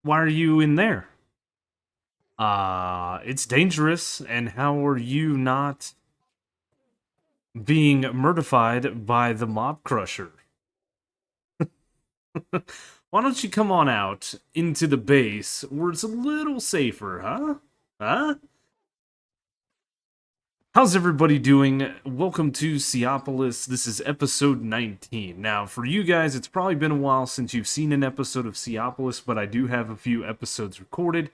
Why are you in there? It's dangerous, and how are you not being murdified by the mob crusher? Why don't you come on out into the base where it's a little safer, huh? Huh? How's everybody doing? Welcome to Seaopolis. This is episode 19. Now, for you guys, it's probably been a while since you've seen an episode of Seaopolis, but I do have a few episodes recorded.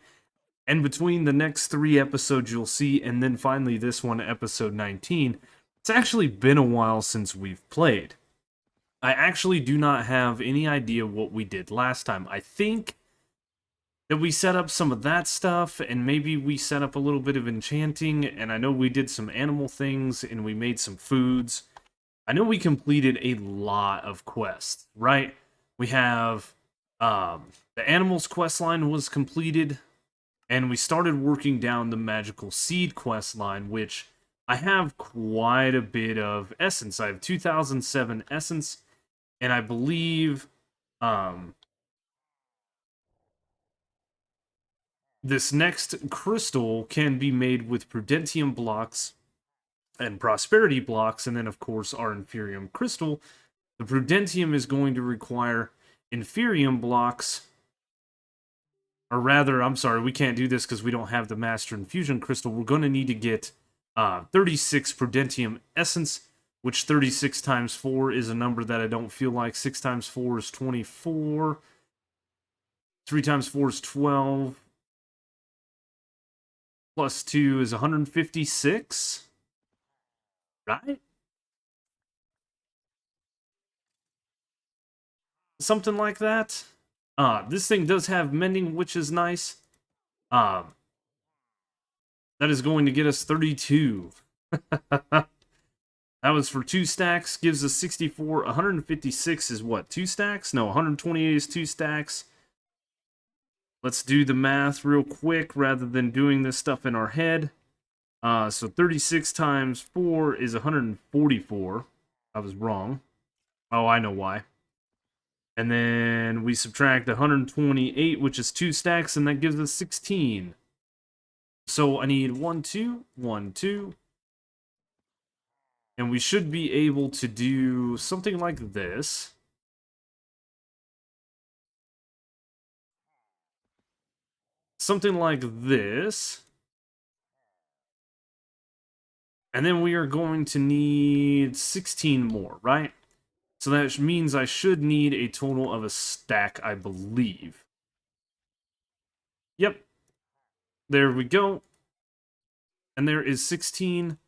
And between the next 3 episodes you'll see, and then finally this one, episode 19, it's actually been a while since we've played. I actually do not have any idea what we did last time. I think that we set up some of that stuff, and maybe we set up a little bit of enchanting, and I know we did some animal things, and we made some foods. I know we completed a lot of quests, right? We have, the animals quest line was completed, and we started working down the magical seed quest line, which I have quite a bit of essence. I have 2007 essence, and I believe this next crystal can be made with prudentium blocks and prosperity blocks, and then of course our inferium crystal. The prudentium is going to require inferium blocks, or rather, I'm sorry, we can't do this because we don't have the Master Infusion Crystal. We're going to need to get 36 Prudentium Essence, which 36 times 4 is a number that I don't feel like. 6 times 4 is 24. 3 times 4 is 12. Plus 2 is 156. Right? Something like that. This thing does have mending, which is nice. That is going to get us 32. That was for 2 stacks, gives us 64. 156 is what, 2 stacks? No, 128 is 2 stacks. Let's do the math real quick rather than doing this stuff in our head. So 36 times 4 is 144. I was wrong. Oh, I know why. And then we subtract 128, which is 2 stacks, and that gives us 16. So I need 1, 2, 1, 2. And we should be able to do something like this. Something like this. And then we are going to need 16 more, right? So that means I should need a total of a stack, I believe. Yep. There we go. And there is 16.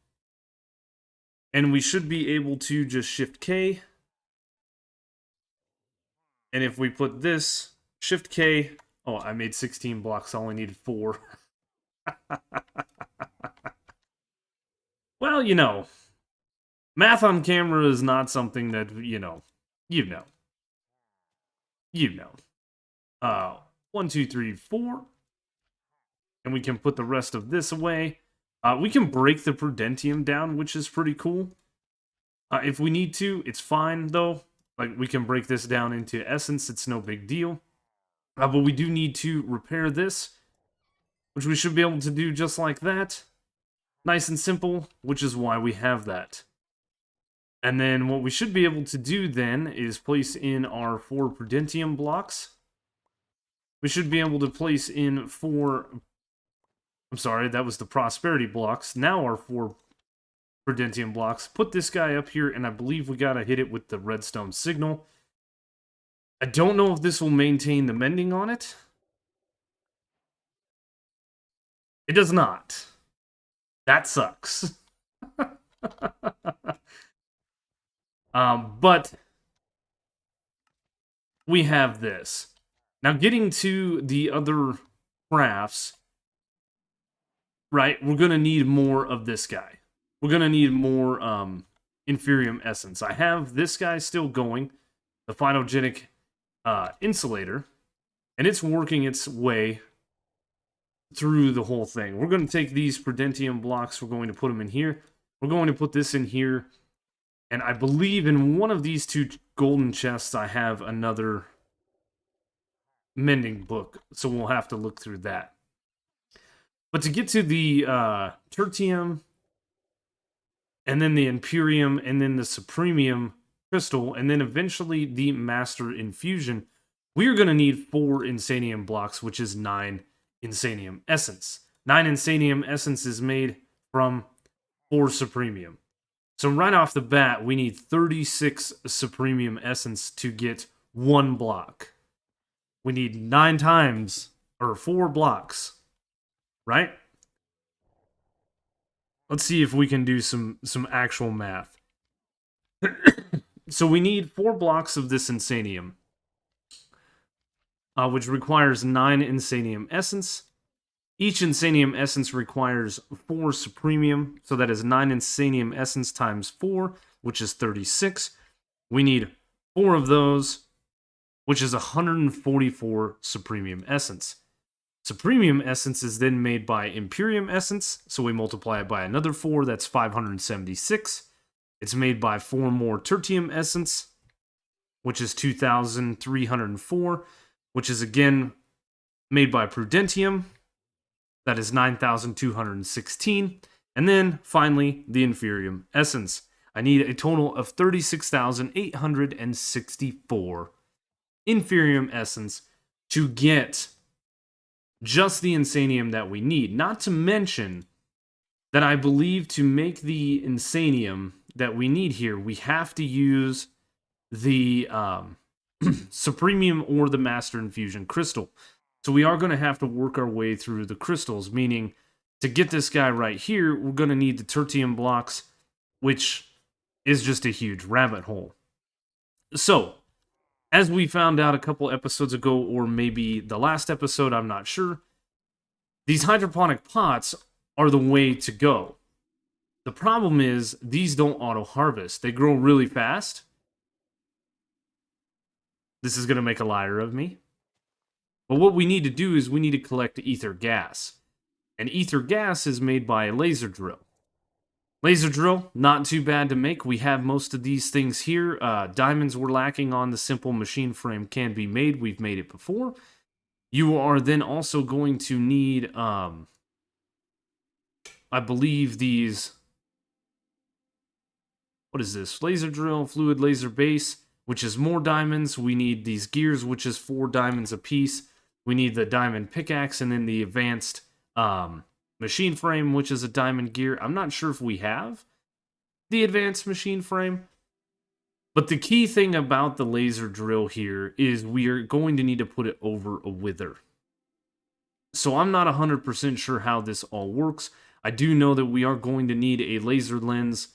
And we should be able to just Shift K. And if we put this, Shift K. Oh, I made 16 blocks. I only needed 4. Well, you know, math on camera is not something that, you know. 1, 2, 3, 4. And we can put the rest of this away. We can break the Prudentium down, which is pretty cool. If we need to, it's fine, though. Like, we can break this down into essence. It's no big deal. But we do need to repair this, which we should be able to do just like that. Nice and simple, which is why we have that. And then what we should be able to do then is place in our 4 Prudentium blocks. We should be able to place in 4... I'm sorry, that was the Prosperity blocks. Now our 4 Prudentium blocks. Put this guy up here, and I believe we gotta hit it with the Redstone Signal. I don't know if this will maintain the mending on it. It does not. That sucks. But we have this. Now, getting to the other crafts, right, we're going to need more of this guy. We're going to need more Inferium Essence. I have this guy still going, the Phytogenic Insulator, and it's working its way through the whole thing. We're going to take these Prudentium blocks, we're going to put them in here. We're going to put this in here. And I believe in one of these 2 golden chests I have another mending book, so we'll have to look through that. But to get to the tertium, and then the Inferium, and then the Supremium Crystal, and then eventually the Master Infusion, we are going to need 4 Insanium blocks, which is 9 Insanium Essence. 9 Insanium Essence is made from 4 Supremium. So right off the bat, we need 36 Supremium Essence to get 1 block. We need 9 times, or 4 blocks, right? Let's see if we can do some actual math. So we need 4 blocks of this Insanium, which requires 9 Insanium Essence. Each Insanium Essence requires 4 Supremium, so that is 9 Insanium Essence times 4, which is 36. We need 4 of those, which is 144 Supremium Essence. Supremium Essence is then made by Imperium Essence, so we multiply it by another 4, that's 576. It's made by 4 more Tertium Essence, which is 2,304, which is again made by Prudentium, that is 9,216. And then, finally, the Inferium Essence. I need a total of 36,864 Inferium Essence to get just the Insanium that we need. Not to mention that I believe to make the Insanium that we need here, we have to use the Supremium or the Master Infusion Crystal. So we are going to have to work our way through the crystals, meaning to get this guy right here, we're going to need the tertium blocks, which is just a huge rabbit hole. So, as we found out a couple episodes ago, or maybe the last episode, I'm not sure, these hydroponic pots are the way to go. The problem is, these don't auto-harvest. They grow really fast. This is going to make a liar of me. But what we need to do is we need to collect ether gas. And ether gas is made by a laser drill. Laser drill, not too bad to make. We have most of these things here. Diamonds we're lacking on the simple machine frame can be made. We've made it before. You are then also going to need, I believe these, what is this? Laser drill, fluid laser base, which is more diamonds. We need these gears, which is 4 diamonds a piece. We need the diamond pickaxe, and then the advanced machine frame, which is a diamond gear. I'm not sure if we have the advanced machine frame. But the key thing about the laser drill here is we are going to need to put it over a wither. So I'm not 100% sure how this all works. I do know that we are going to need a laser lens,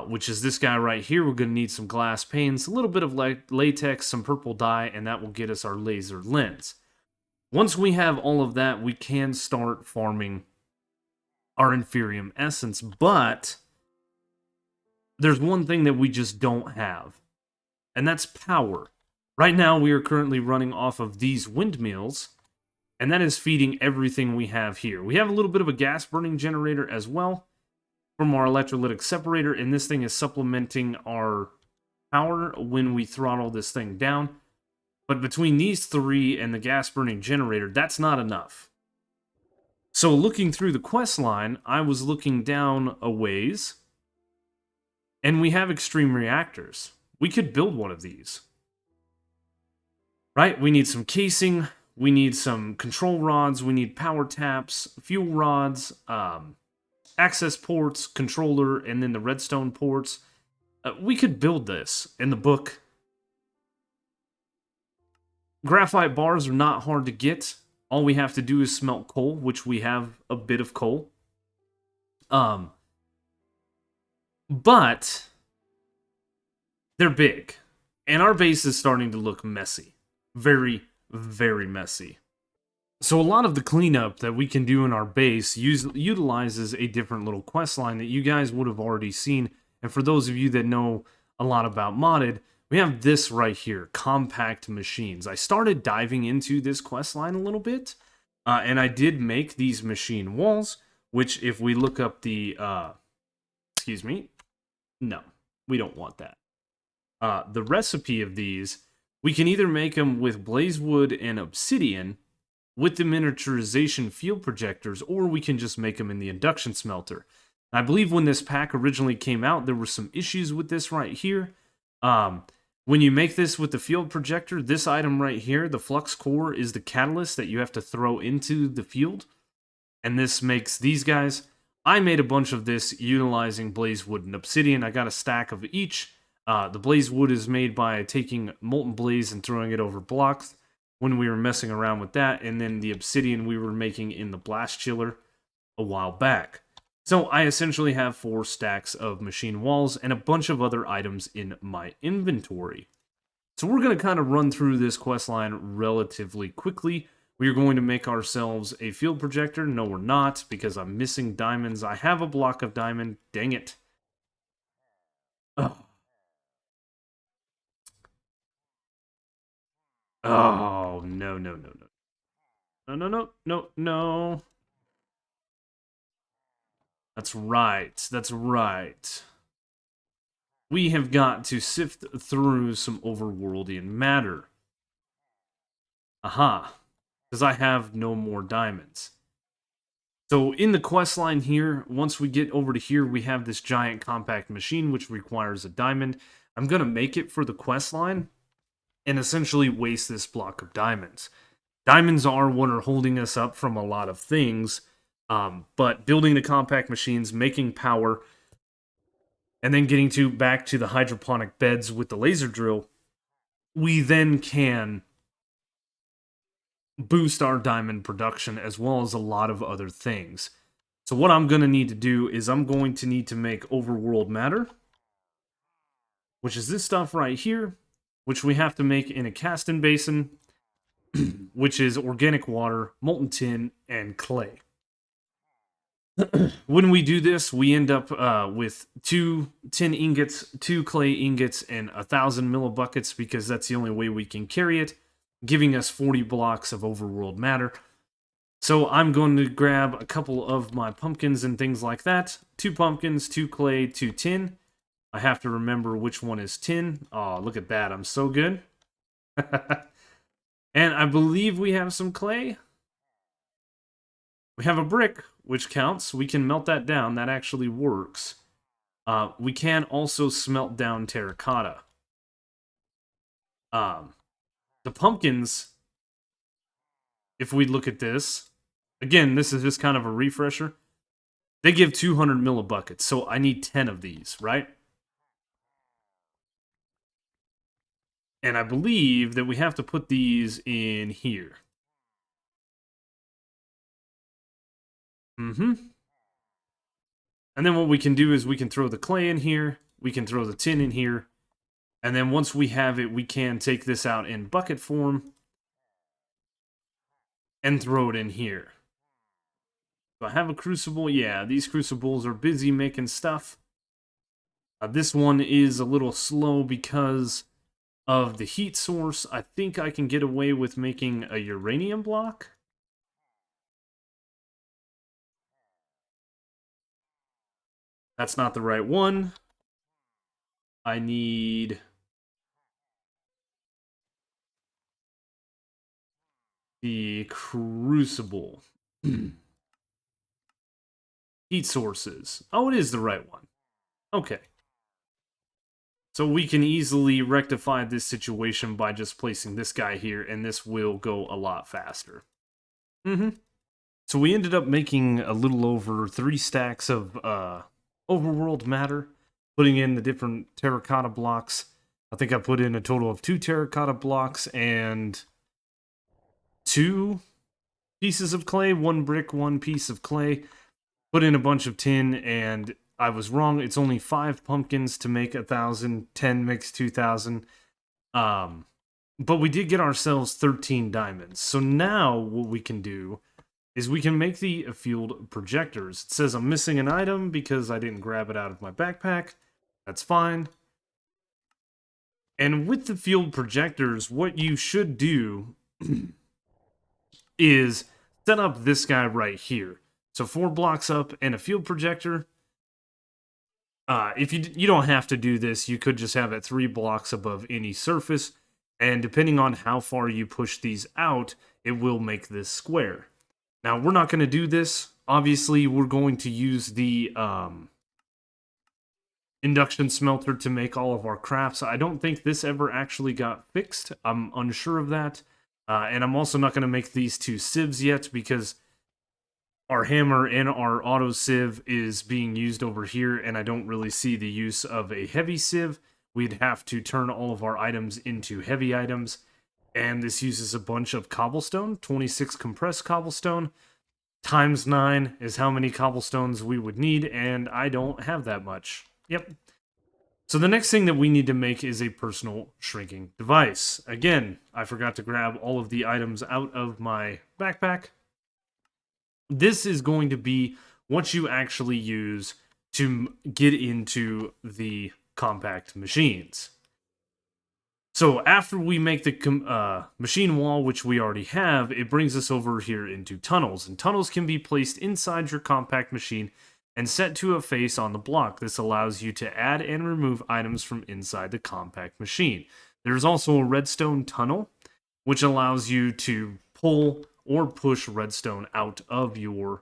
which is this guy right here. We're going to need some glass panes, a little bit of latex, some purple dye, and that will get us our laser lens. Once we have all of that, we can start farming our Inferium Essence, but there's one thing that we just don't have, and that's power. Right now, we are currently running off of these windmills, and that is feeding everything we have here. We have a little bit of a gas-burning generator as well from our electrolytic separator, and this thing is supplementing our power when we throttle this thing down. But between these 3 and the gas-burning generator, that's not enough. So looking through the quest line, I was looking down a ways, and we have extreme reactors. We could build one of these. Right? We need some casing, we need some control rods, we need power taps, fuel rods, access ports, controller, and then the redstone ports. We could build this in the book. Graphite bars are not hard to get. All we have to do is smelt coal, which we have a bit of coal. But they're big. And our base is starting to look messy. Very, very messy. So a lot of the cleanup that we can do in our base utilizes a different little quest line that you guys would have already seen. And for those of you that know a lot about modded, we have this right here, compact machines. I started diving into this quest line a little bit, and I did make these machine walls, which if we look up the, no, we don't want that. The recipe of these, We can either make them with blaze wood and obsidian with the miniaturization field projectors, or we can just make them in the induction smelter. I believe when this pack originally came out, there were some issues with this right here. When you make this with the field projector, this item right here, the Flux Core, is the catalyst that you have to throw into the field. And this makes these guys. I made a bunch of this utilizing blaze wood and obsidian. I got a stack of each. The blaze wood is made by taking molten blaze and throwing it over blocks when we were messing around with that. And then the obsidian we were making in the blast chiller a while back. So I essentially have 4 stacks of machine walls and a bunch of other items in my inventory. So we're going to kind of run through this questline relatively quickly. We are going to make ourselves a field projector. No, we're not, because I'm missing diamonds. I have a block of diamond. Dang it. Oh. Oh, no, no, no, no. No, no, no, no, no. That's right. That's right. We have got to sift through some overworldian matter. Aha. Because I have no more diamonds. So in the quest line here, once we get over to here, we have this giant compact machine which requires a diamond. I'm going to make it for the quest line and essentially waste this block of diamonds. Diamonds are what are holding us up from a lot of things, but building the compact machines, making power, and then getting back to the hydroponic beds with the laser drill, we then can boost our diamond production as well as a lot of other things. So what I'm going to need to do is I'm going to need to make overworld matter, which is this stuff right here, which we have to make in a casting basin, which is organic water, molten tin, and clay. When we do this, we end up with 2 tin ingots, 2 clay ingots, and 1,000 millibuckets, because that's the only way we can carry it, giving us 40 blocks of overworld matter. So I'm going to grab a couple of my pumpkins and things like that. 2 pumpkins, 2 clay, 2 tin. I have to remember which one is tin. Oh, look at that. I'm so good. And I believe we have some clay. We have a brick, which counts. We can melt that down. That actually works. We can also smelt down terracotta. The pumpkins, if we look at this, again, this is just kind of a refresher. They give 200 millibuckets, so I need 10 of these, right? And I believe that we have to put these in here. And then what we can do is we can throw the clay in here, we can throw the tin in here, and then once we have it, we can take this out in bucket form and throw it in here. Do I have a crucible? Yeah, these crucibles are busy making stuff. This one is a little slow because of the heat source. I think I can get away with making a uranium block. That's not the right one. I need the crucible. Heat sources. Oh, it is the right one. Okay. So we can easily rectify this situation by just placing this guy here, and this will go a lot faster. So we ended up making a little over 3 stacks of overworld matter, putting in the different terracotta blocks. I think I put in a total of 2 terracotta blocks and 2 pieces of clay, 1 brick, 1 piece of clay. Put in a bunch of tin, and I was wrong. It's only 5 pumpkins to make 1,000. 10 makes 2,000. But we did get ourselves 13 diamonds. So now what we can do is we can make the field projectors. It says I'm missing an item because I didn't grab it out of my backpack. That's fine. And with the field projectors, what you should do is set up this guy right here. So 4 blocks up and a field projector. If you don't have to do this, you could just have it 3 blocks above any surface, And depending on how far you push these out, it will make this square. Now, we're not going to do this. Obviously, we're going to use the induction smelter to make all of our crafts. I don't think this ever actually got fixed. I'm unsure of that. And I'm also not going to make these two sieves yet because our hammer and our auto sieve is being used over here, and I don't really see the use of a heavy sieve. We'd have to turn all of our items into heavy items, and this uses a bunch of cobblestone, 26 compressed cobblestone, times 9 is how many cobblestones we would need, and I don't have that much. Yep. So the next thing that we need to make is a personal shrinking device. Again, I forgot to grab all of the items out of my backpack. This is going to be what you actually use to get into the compact machines. So after we make the machine wall, which we already have, it brings us over here into tunnels. And tunnels can be placed inside your compact machine and set to a face on the block. This allows you to add and remove items from inside the compact machine. There's also a redstone tunnel, which allows you to pull or push redstone out of your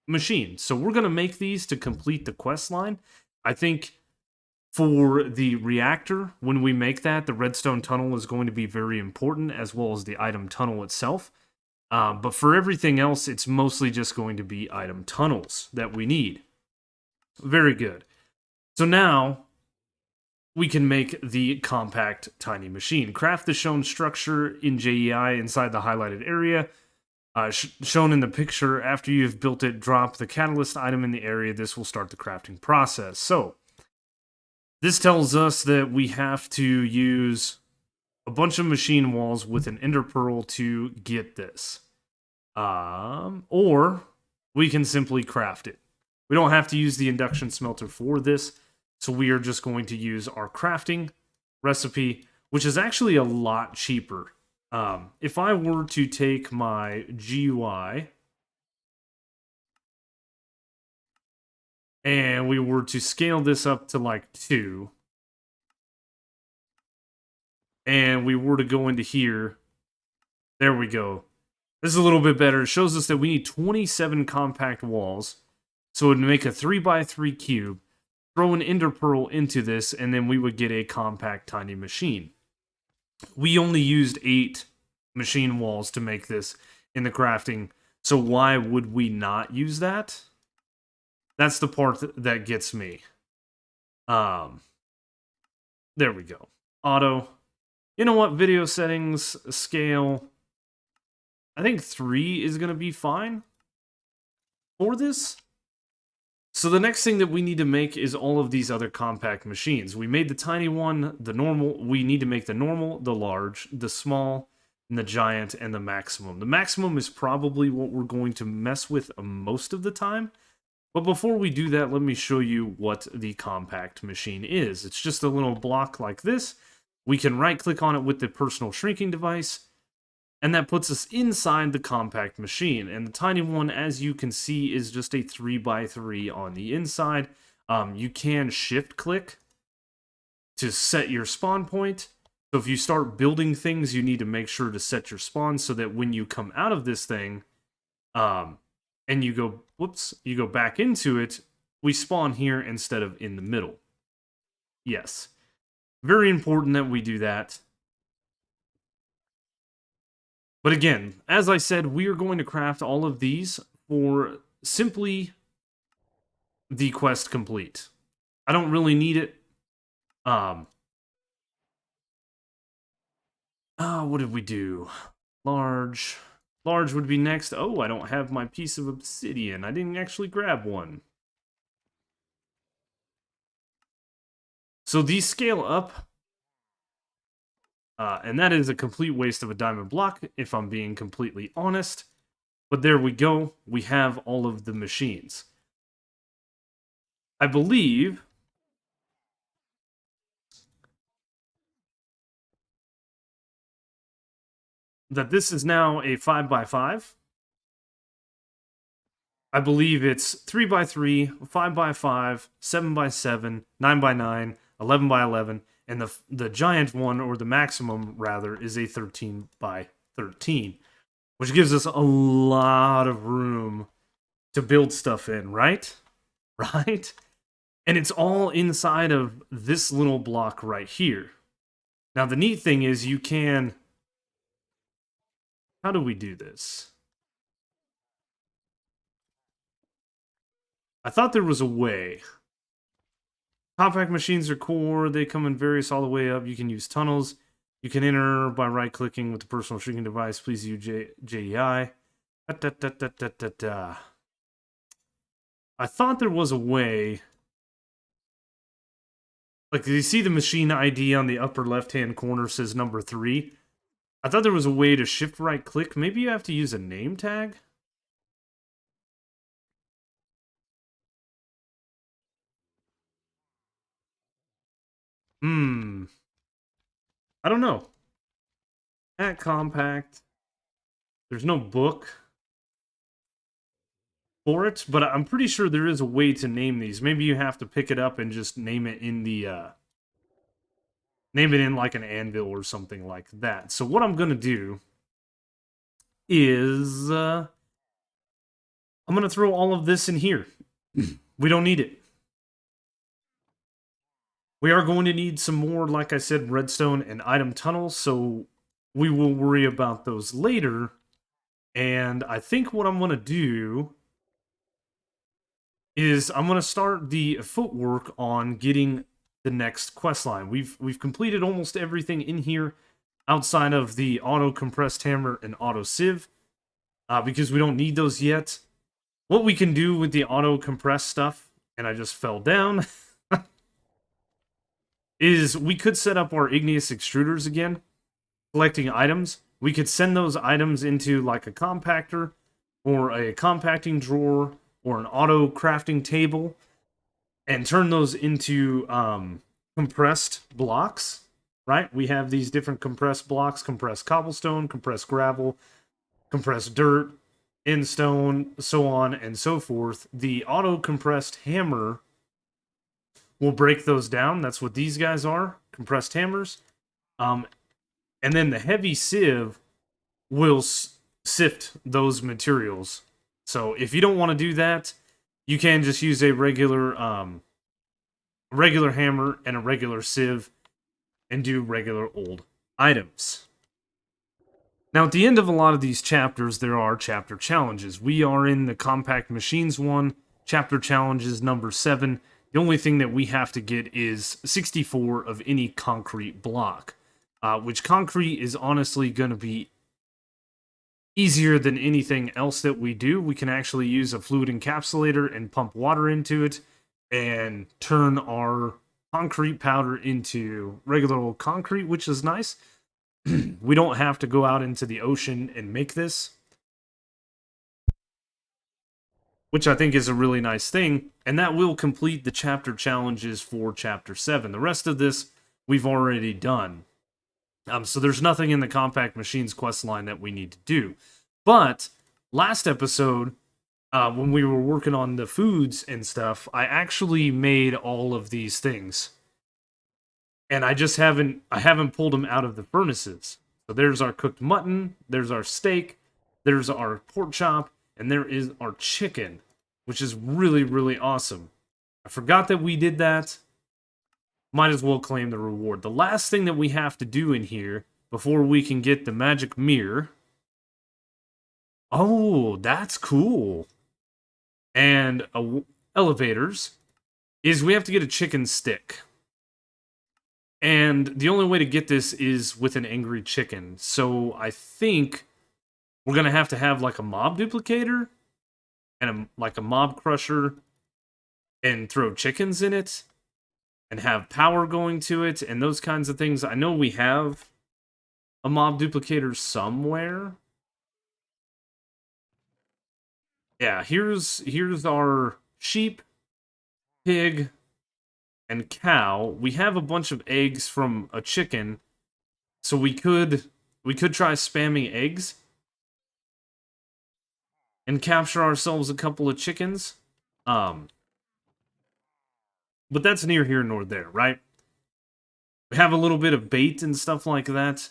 machine. So we're going to make these to complete the quest line. I think for the reactor, when we make that, the redstone tunnel is going to be very important, as well as the item tunnel itself. But for everything else, it's mostly just going to be item tunnels that we need. Very good. So now we can make the compact tiny machine. Craft the shown structure in JEI inside the highlighted area. Shown in the picture, after you've built it, drop the catalyst item in the area. This will start the crafting process. So this tells us that we have to use a bunch of machine walls with an ender pearl to get this. Or we can simply craft it. We don't have to use the induction smelter for this, so we are just going to use our crafting recipe, which is actually a lot cheaper. If I were to take my GUI and we were to scale this up to like 2, and we were to go into here, there we go. This is a little bit better. It shows us that we need 27 compact walls, so it would make a 3x3 cube, throw an ender pearl into this, and then we would get a compact tiny machine. We only used 8 machine walls to make this in the crafting, so why would we not use that? That's the part that gets me. There we go. Auto. You know what? Video settings, scale. I think 3 is going to be fine for this. So the next thing that we need to make is all of these other compact machines. We made the tiny one, the normal. We need to make the normal, the large, the small, and the giant, and the maximum. The maximum is probably what we're going to mess with most of the time. But before we do that, let me show you what the compact machine is. It's just a little block like this. We can right-click on it with the personal shrinking device, and that puts us inside the compact machine. And the tiny one, as you can see, is just a 3x3 on the inside. You can shift-click to set your spawn point. So if you start building things, you need to make sure to set your spawn so that when you come out of this thing, and you go, you go back into it, we spawn here instead of in the middle. Yes. Very important that we do that. But again, as I said, we are going to craft all of these for simply the quest complete. I don't really need it. What did we do? Large. Large would be next. Oh, I don't have my piece of obsidian. I didn't actually grab one. So these scale up. And that is a complete waste of a diamond block, if I'm being completely honest. But there we go. We have all of the machines. I believe that this is now a 5x5. I believe it's 3x3, 5x5, 7x7, 9x9, 11x11, and the giant one, or the maximum rather, is a 13 by 13, which gives us a lot of room to build stuff in, right? Right? And it's all inside of this little block right here. Now, the neat thing is you can... How do we do this? I thought there was a way. Compact machines are core. They come in various all the way up. You can use tunnels. You can enter by right-clicking with the personal shrinking device. Please use JEI. I thought there was a way... Like, you see the machine ID on the upper left-hand corner says number 3. I thought there was a way to shift right-click. Maybe you have to use a name tag? I don't know. At compact. There's no book for it, but I'm pretty sure there is a way to name these. Maybe you have to pick it up and just name it in the... name it in like an anvil or something like that. So what I'm going to do is... I'm going to throw all of this in here. We don't need it. We are going to need some more, like I said, redstone and item tunnels, so we will worry about those later. And I think what I'm going to do is I'm going to start the footwork on getting the next quest line. We've completed almost everything in here outside of the auto compressed hammer and auto sieve, because we don't need those yet. What we can do with the auto compressed stuff, and I just fell down, is we could set up our igneous extruders again, collecting items. We could send those items into like a compactor, or a compacting drawer, or an auto crafting table, and turn those into compressed blocks, right? We have these different compressed blocks: compressed cobblestone, compressed gravel, compressed dirt, in stone, so on and so forth. The auto compressed hammer will break those down. That's what these guys are, compressed hammers. And then the heavy sieve will sift those materials. So if you don't want to do that, you can just use a regular hammer and a regular sieve and do regular old items. Now, at the end of a lot of these chapters, there are chapter challenges. We are in the Compact Machines one. Chapter challenge is number 7. The only thing that we have to get is 64 of any concrete block, which concrete is honestly going to be easier than anything else that we do. We can actually use a fluid encapsulator and pump water into it and turn our concrete powder into regular old concrete, which is nice. We don't have to go out into the ocean and make this, which I think is a really nice thing, and that will complete the chapter challenges for Chapter 7. The rest of this, we've already done. So there's nothing in the Compact Machines quest line that we need to do. But, last episode, when we were working on the foods and stuff, I actually made all of these things. And I haven't pulled them out of the furnaces. So there's our cooked mutton, there's our steak, there's our pork chop, and there is our chicken, which is really, really awesome. I forgot that we did that. Might as well claim the reward. The last thing that we have to do in here before we can get the magic mirror... Oh, that's cool. And elevators is we have to get a chicken stick. And the only way to get this is with an angry chicken. So I think we're going to have like a mob duplicator and like a mob crusher and throw chickens in it and have power going to it and those kinds of things. I know we have a mob duplicator somewhere. Yeah, here's our sheep, pig, and cow. We have a bunch of eggs from a chicken, so we could try spamming eggs and capture ourselves a couple of chickens. But that's near here nor there, right? We have a little bit of bait and stuff like that.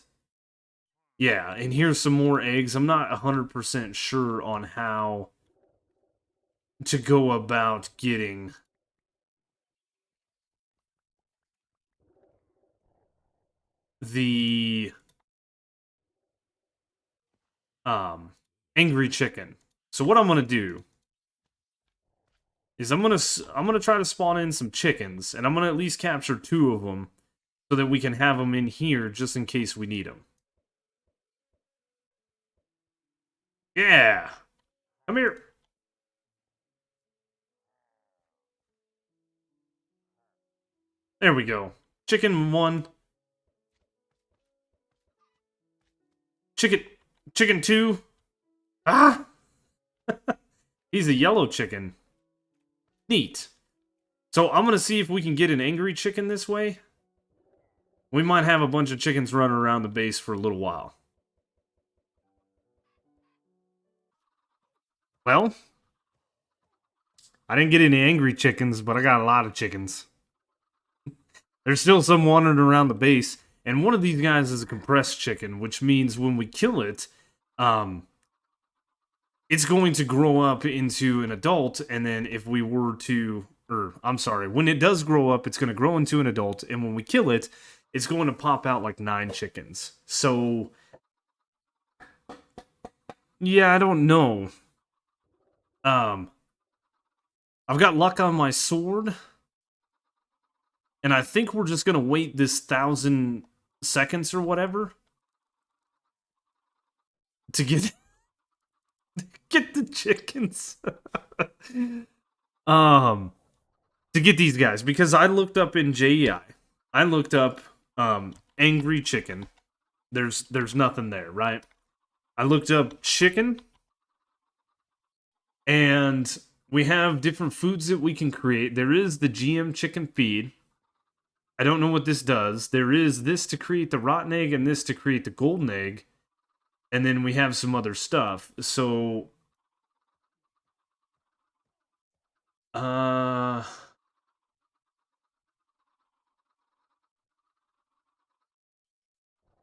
Yeah, and here's some more eggs. I'm not 100% sure on how to go about getting the angry chicken. So what I'm gonna do is I'm gonna try to spawn in some chickens, and I'm gonna at least capture 2 of them so that we can have them in here just in case we need them. Yeah, come here. There we go. Chicken 1, chicken, chicken 2. Ah, he's a yellow chicken. Neat. So I'm gonna see if we can get an angry chicken this way. We might have a bunch of chickens running around the base for a little while. Well, I didn't get any angry chickens, but I got a lot of chickens. There's still some wandering around the base, and one of these guys is a compressed chicken, which means when we kill it, it's going to grow up into an adult, and then if we were to, or I'm sorry, when it does grow up, it's going to grow into an adult, and when we kill it, it's going to pop out like 9 chickens. So, yeah, I don't know. I've got luck on my sword, and I think we're just gonna wait this 1,000 seconds or whatever to get the chickens. To get these guys, because I looked up in JEI. I looked up angry chicken. There's nothing there, right? I looked up chicken, and we have different foods that we can create. There is the GM chicken feed. I don't know what this does. There is this to create the rotten egg and this to create the golden egg. And then we have some other stuff. So,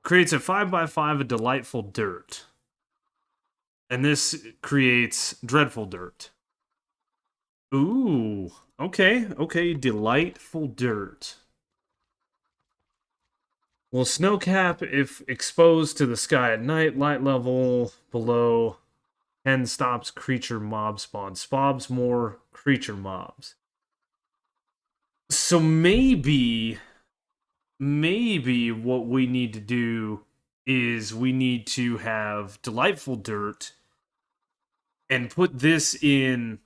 creates a 5x5 of delightful dirt. And this creates dreadful dirt. Ooh, okay, delightful dirt. Well, snowcap, if exposed to the sky at night, light level below 10 stops creature mob spawn. Spawns more creature mobs. So maybe what we need to do is we need to have delightful dirt and put this in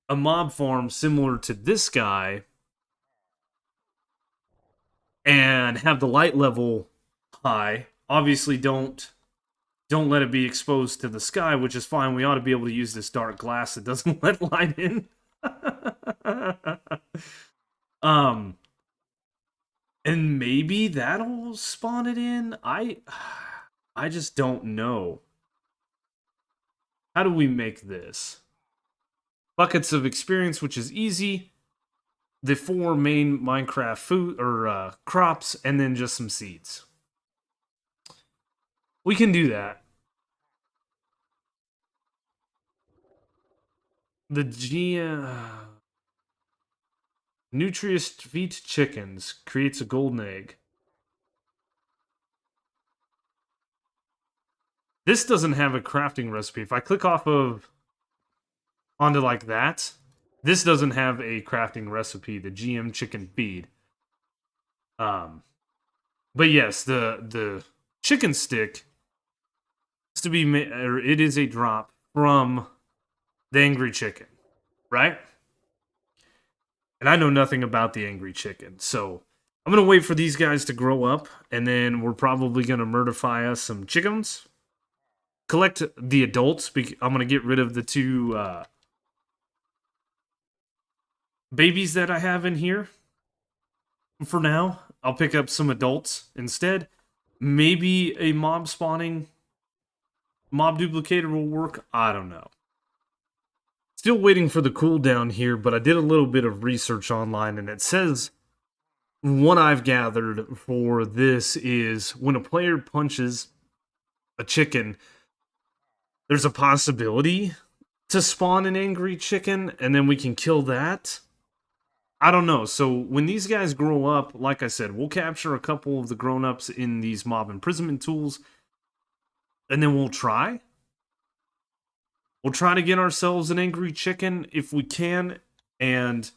a mob farm similar to this guy and have the light level high. Obviously don't let it be exposed to the sky, which is fine. We ought to be able to use this dark glass that doesn't let light in. And maybe that'll spawn it in. I just don't know. How do we make this? Buckets of experience, which is easy. The 4 main Minecraft food or crops, and then just some seeds. We can do that. The Nutritious Feet Chickens creates a golden egg. This doesn't have a crafting recipe. If I click off of onto like that, this doesn't have a crafting recipe, the GM chicken feed. But yes, the chicken stick has to be or it is a drop from the angry chicken, right? And I know nothing about the angry chicken, so I'm gonna wait for these guys to grow up, and then we're probably gonna murderfy us some chickens. Collect the adults. I'm gonna get rid of the 2 babies that I have in here. For now, I'll pick up some adults instead. Maybe a mob spawning mob duplicator will work. I don't know. Still waiting for the cooldown here, but I did a little bit of research online, and it says what I've gathered for this is when a player punches a chicken, there's a possibility to spawn an angry chicken, and then we can kill that. I don't know. So when these guys grow up, like I said, we'll capture a couple of the grown-ups in these mob imprisonment tools, and then we'll try. We'll try to get ourselves an angry chicken if we can, and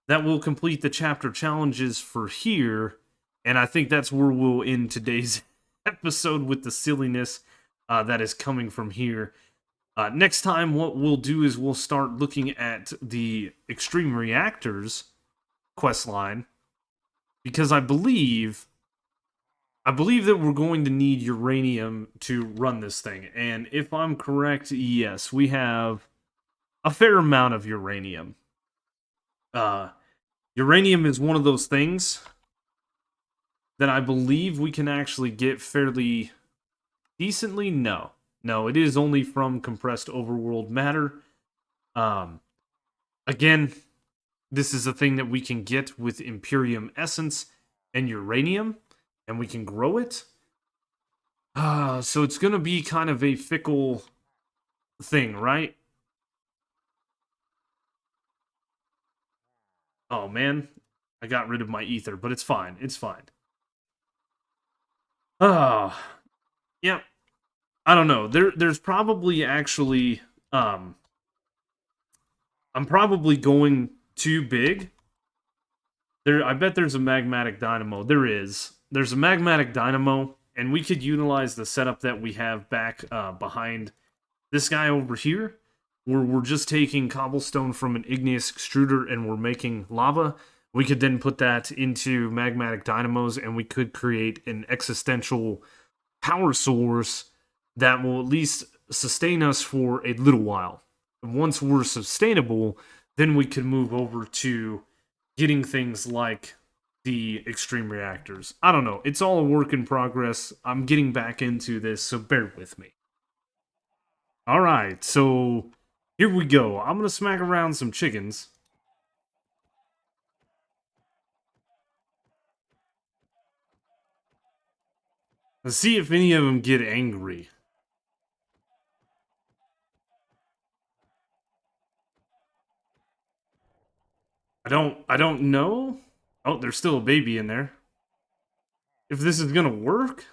that will complete the chapter challenges for here. And I think that's where we'll end today's episode with the silliness that is coming from here. Next time, what we'll do is we'll start looking at the Extreme Reactors quest line, because I believe that we're going to need uranium to run this thing. And if I'm correct, yes, we have a fair amount of uranium. Uh, Uranium is one of those things that I believe we can actually get fairly decently. No, it is only from compressed overworld matter. Um, Again, this is a thing that we can get with Imperium essence and uranium, and we can grow it. So it's gonna be kind of a fickle thing, right? Oh man, I got rid of my ether, but it's fine. It's fine. Ah, yeah. I don't know. There's probably actually I'm probably going too big. I bet there's a magmatic dynamo. There is. There's a magmatic dynamo, and we could utilize the setup that we have back behind this guy over here, where we're just taking cobblestone from an igneous extruder and we're making lava. We could then put that into magmatic dynamos, and we could create an existential power source that will at least sustain us for a little while. And once we're sustainable, then we can move over to getting things like the extreme reactors. I don't know. It's all a work in progress. I'm getting back into this, so bear with me. All right, so here we go. I'm going to smack around some chickens. Let's see if any of them get angry. I don't know. Oh, there's still a baby in there. If this is going to work?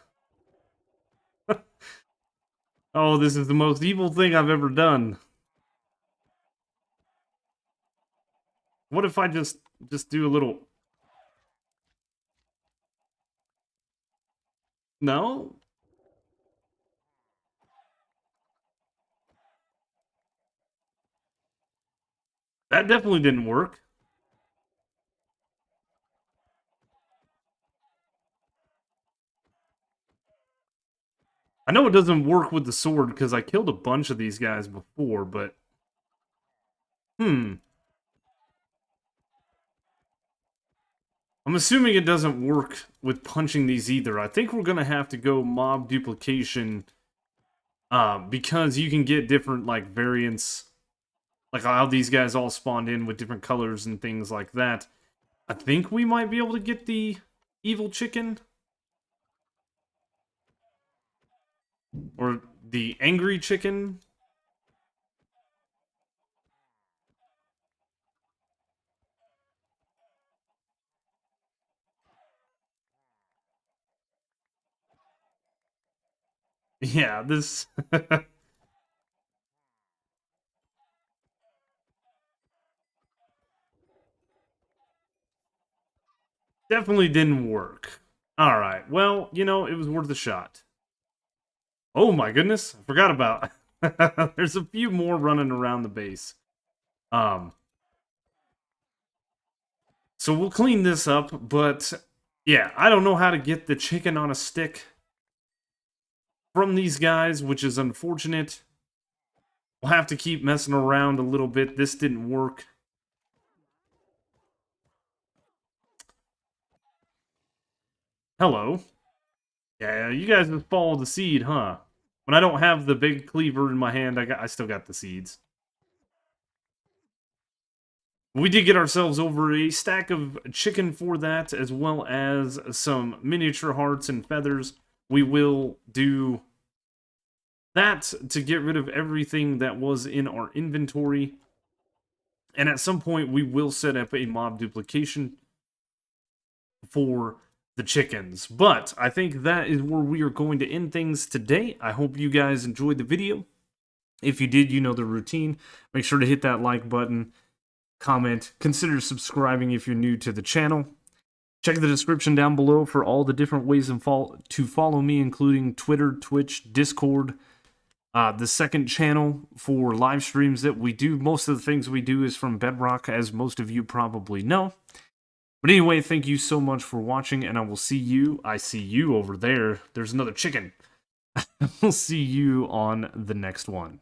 Oh, this is the most evil thing I've ever done. What if I just do a little... No? That definitely didn't work. I know it doesn't work with the sword because I killed a bunch of these guys before, but... I'm assuming it doesn't work with punching these either. I think we're gonna have to go mob duplication, because you can get different like variants, like how these guys all spawned in with different colors and things like that. I think we might be able to get the evil chicken or the angry chicken. Yeah, this definitely didn't work. All right, well, you know, it was worth a shot. Oh my goodness, I forgot about. There's a few more running around the base. Um, so we'll clean this up, but yeah, I don't know how to get the chicken on a stick from these guys, which is unfortunate. We'll have to keep messing around a little bit. This didn't work. Hello. Yeah, you guys just follow the seed, huh? When I don't have the big cleaver in my hand, I still got the seeds. We did get ourselves over a stack of chicken for that, as well as some miniature hearts and feathers. We will do that to get rid of everything that was in our inventory. And at some point, we will set up a mob duplication for the chickens. But I think that is where we are going to end things today. I hope you guys enjoyed the video. If you did, you know the routine. Make sure to hit that like button, comment, consider subscribing if you're new to the channel. Check the description down below for all the different ways to follow me, including Twitter, Twitch, Discord, the second channel for live streams that we do. Most of the things we do is from Bedrock, as most of you probably know. But anyway, thank you so much for watching, and I will see you. I see you over there. There's another chicken. We'll see you on the next one.